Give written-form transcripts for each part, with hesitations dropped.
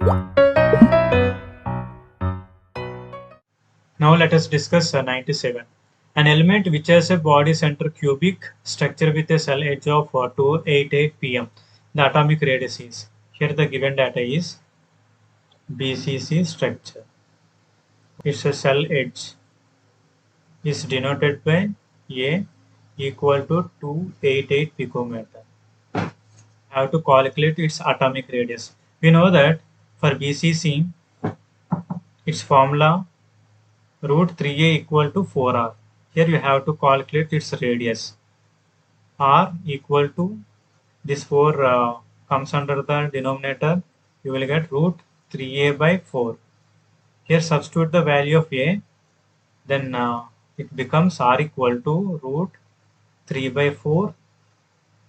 Now let us discuss 97. An element which has a body center cubic structure with a cell edge of 288 pm. The atomic radius is. Here the given data is BCC structure. Its a cell edge is denoted by A equal to 288 picometer. Have to calculate its atomic radius. We know that for BCC, its formula root 3a equal to 4r. Here you have to calculate its radius. R equal to this 4 comes under the denominator. You will get root 3a by 4. Here substitute the value of a. Then it becomes r equal to root 3 by 4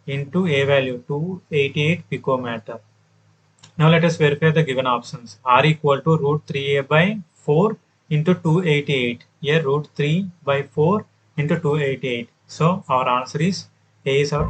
into a value 288 picometer. Now let us verify the given options. R equal to root 3a by 4 into 288. Here root 3 by 4 into 288. So our answer is A is our